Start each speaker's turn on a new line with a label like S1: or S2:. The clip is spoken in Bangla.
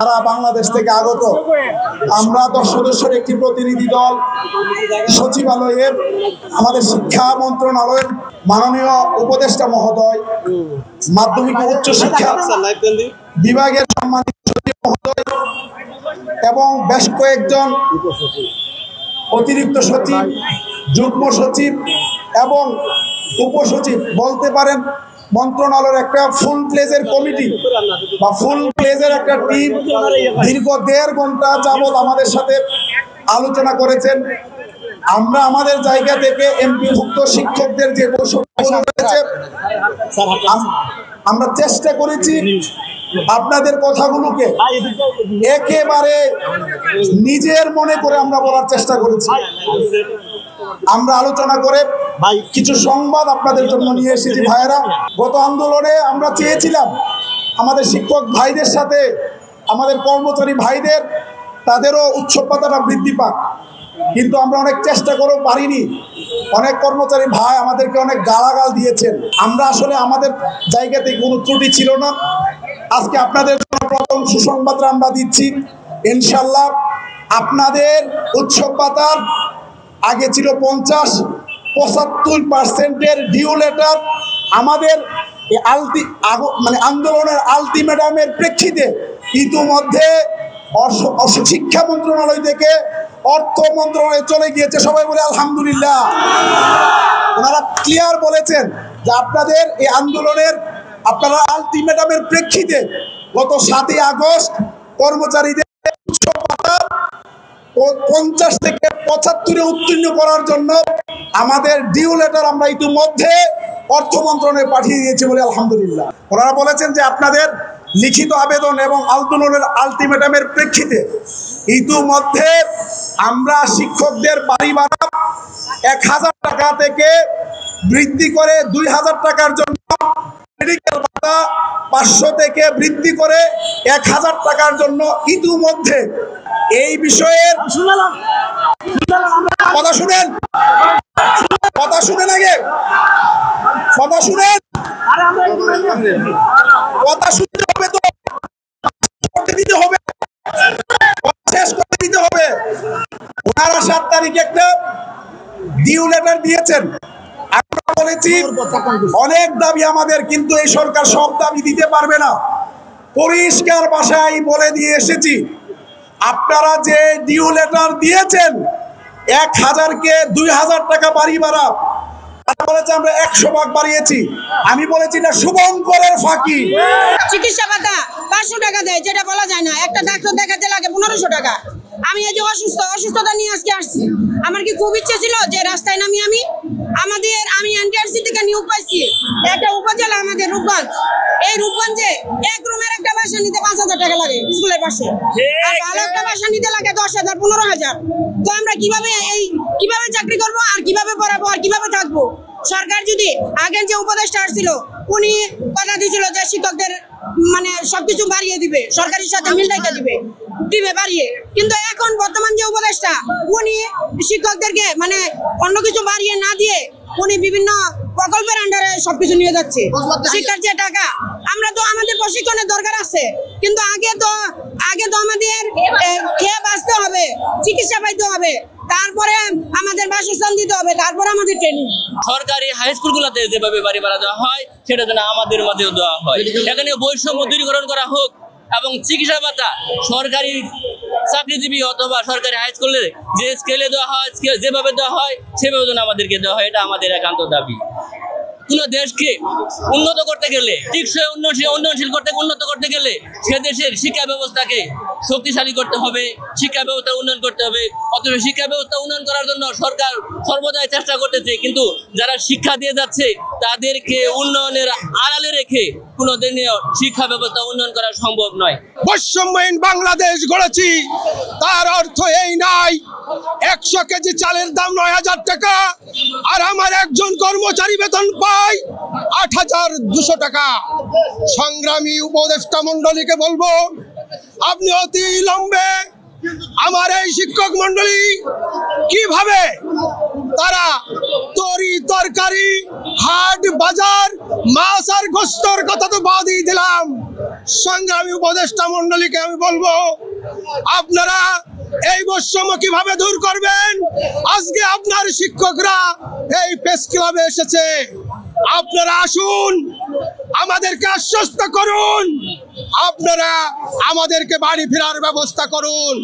S1: সারা বাংলাদেশ থেকে আগত আমরা 10 সদস্যের একটি প্রতিনিধি দল সচিবালয়ে আমাদের শিক্ষা মন্ত্রণালয়ের মাননীয় উপদেষ্টা মহোদয়, মাধ্যমিক ও উচ্চ শিক্ষা বিভাগের সম্মানিত সচিব মহোদয় এবং বেশ কয়েকজন অতিরিক্ত সচিব, যুগ্ম সচিব এবং উপসচিব বলতে পারেন মন্ত্রণালয়ের একটা ফুল প্লেজের কমিটি বা ফুল প্লেজের একটা টিম দীর্ঘ 1.5 ঘন্টা যাবৎ আমাদের সাথে আলোচনা করেছেন। আমরা আমাদের জায়গা থেকে এমপিভুক্ত শিক্ষকদের যে আমরা চেষ্টা করেছি আপনাদের কথাগুলোকে একেবারে নিজের মনে করে আমরা বলার চেষ্টা করেছি। আমরা আলোচনা করে কিছু সংবাদ আপনাদের জন্য নিয়ে এসেছি। ভাইয়েরা, গত আন্দোলনে আমরা চেয়েছিলাম আমাদের শিক্ষক ভাইদের সাথে আমাদের কর্মচারী ভাইদের তাদেরও উৎসব পাতাটা বৃদ্ধি পাক, কিন্তু আমরা অনেক চেষ্টা করেও পারিনি। অনেক কর্মচারী ভাই আমাদেরকে অনেক গালাগাল দিয়েছেন। আমরা আসলে আমাদের জায়গা থেকে কোনো ত্রুটি ছিল না। আজকে আপনাদের জন্য প্রথম সুসংবাদটা আমরা দিচ্ছি, ইনশাল্লাহ আপনাদের উৎসব পাতার আগে ছিল 50-75% ডিউ লেটার আমাদের আন্দোলনের আলটিমেটামের প্রেক্ষিতে ইতিমধ্যে শিক্ষা মন্ত্রণালয় থেকে অর্থ মন্ত্রণালয়ে চলে গিয়েছে। সবাই বলে আলহামদুলিল্লাহ। ওনারা ক্লিয়ার বলেছেন যে আপনাদের এই আন্দোলনের আপনারা আলটিমেটামের প্রেক্ষিতে গত 7ই আগস্ট কর্মচারীদের উৎসব ভাতা 50 থেকে 75-এ উত্তীর্ণ করার জন্য আমাদের ডিউ লেটার আমরা ইতিমধ্যে অর্থ মন্ত্রণালয়ে পাঠিয়ে দিয়েছি বলে আলহামদুলিল্লাহ। ওনারা বলেছেন যে আপনাদের লিখিত আবেদন এবং আন্দোলনের আলটিমেটামের প্রেক্ষিতে ইতিমধ্যে আমরা শিক্ষকদের বাড়ি ভাড়া 1000 টাকা থেকে বৃদ্ধি করে 2000 টাকার জন্য, মেডিকেল ভাতা 500 থেকে বৃদ্ধি করে 1000 টাকার জন্য ইতিমধ্যে এই বিষয়ের কথা শুনেন আগে কথা শুনেন, কথা শুনতে হবে তো করতে দিতে হবে, শেষ করে দিতে হবে। ওনারা 7 তারিখে একটা ডিউ লেটার দিয়েছেন। আমরা বলেছি অনেক দাবি আমাদের, কিন্তু এই সরকার সব দাবি দিতে পারবে না। পরিষ্কার ভাষায় বলে দিয়ে এসেছি, আপনারা যে ডিউ লেটার দিয়েছেন 1000-কে 2000 টাকা বাড়ি ভাড়া, বলেছে আমরা 100 ভাগ বাড়িয়েছি। আমি বলেছি না শুভঙ্করের ফাঁকি।
S2: চিকিৎসা ভাতা 500 টাকা দেয়, যেটা বলা যায় না। একটা ডাক্তার দেখাতে লাগে 1500 টাকা। আমি এই যে অসুস্থতা নিয়ে আজকে আসছি, আমার কি খুব ইচ্ছে ছিল যে রাস্তায় নামি আমি এনটিআরসি থেকে নিয়োগ পাইছি একটা উপজেলা আমাদের রূপগঞ্জ। এই রূপগঞ্জে এক রুমের একটা বাসা নিতে 5000 টাকা লাগে স্কুলের পাশে, আর ভালো একটা বাসা নিতে লাগে 10,000 15,000। তো আমরা কিভাবে চাকরি করব, আর কিভাবে পড়াবো, আর কিভাবে থাকবো? সরকার যদি আগের যে উপদেষ্টা আসছিল উনি কথা দিয়েছিল যে শিক্ষকদের সবকিছু বাড়িয়ে দিবে, সরকারের সাথে মিল রেখে দিবে বাড়িয়ে, কিন্তু এখন বর্তমান যে উপদেষ্টা উনি শিক্ষকদেরকে অন্য কিছু বাড়িয়ে না দিয়ে উনি বিভিন্ন প্রকল্পের আন্ডারে সবকিছু নিয়ে যাচ্ছে। শিক্ষার যে টাকা আমাদের প্রশিক্ষণের দরকার আছে, কিন্তু আগে তো আমাদের খেয়ে বাঁচতে হবে, চিকিৎসা পাইতে হবে, তারপরে আমাদের বাসস্থান দিতে হবে, তারপরে আমাদের ট্রেনিং।
S3: সরকারি হাই স্কুলগুলোতে যেভাবে বাড়ি ভাড়া দেওয়া হয় সেটা যেন আমাদের মধ্যেও দেওয়া হয়। এখানে বৈষম্য দূরীকরণ করা হোক এবং চিকিৎসা ভাতা সরকারি চাকরিজীবী অথবা সরকারি হাই স্কুলে যে স্কেলে দেওয়া হয়, যেভাবে দেওয়া হয় সেভাবে যেন আমাদেরকে দেওয়া হয়। এটা আমাদের একান্ত দাবি। কোনো দেশকে উন্নত করতে গেলে, টেকসই উন্নয়নশীল উন্নত করতে গেলে সে দেশের শিক্ষা ব্যবস্থাকে শক্তিশালী করতে হবে, শিক্ষা ব্যবস্থা উন্নয়ন করতে হবে। অথচ শিক্ষা ব্যবস্থা উন্নয়ন করার জন্য সরকার সর্বদাই চেষ্টা করতেছে, কিন্তু যারা শিক্ষা দিয়ে যাচ্ছে তাদেরকে উন্নয়নের আড়ালে রেখে কোনোদিনও শিক্ষা ব্যবস্থা উন্নয়ন করা সম্ভব নয়।
S4: বৈষম্যহীন বাংলাদেশ গড়েছি, তার অর্থ এই নাই 100 কেজি চালের দাম 9000 টাকা, আর আমার একজন কর্মচারী বেতন পায় 8200 টাকা। সংগ্রামী উপদেষ্টা মন্ডলীকে বলবো, আপনি অতি বিলম্বে আমার এই শিক্ষক মন্ডলী কিভাবে তারা তরকারি হাট বাজার মাছ আর গোস্তর কথা তো বাদই দিলাম। সংগ্রামী উপদেষ্টা মন্ডলীকে আমি বলবো, আপনারা এই বৈষম্য কিভাবে দূর করবেন? আজকে আপনার শিক্ষকরা এই প্রেস ক্লাবে এসেছে, আপনারা আসুন, আমাদেরকে আশ্বস্ত করুন, আপনারা আমাদেরকে বাড়ি ফেরার ব্যবস্থা করুন।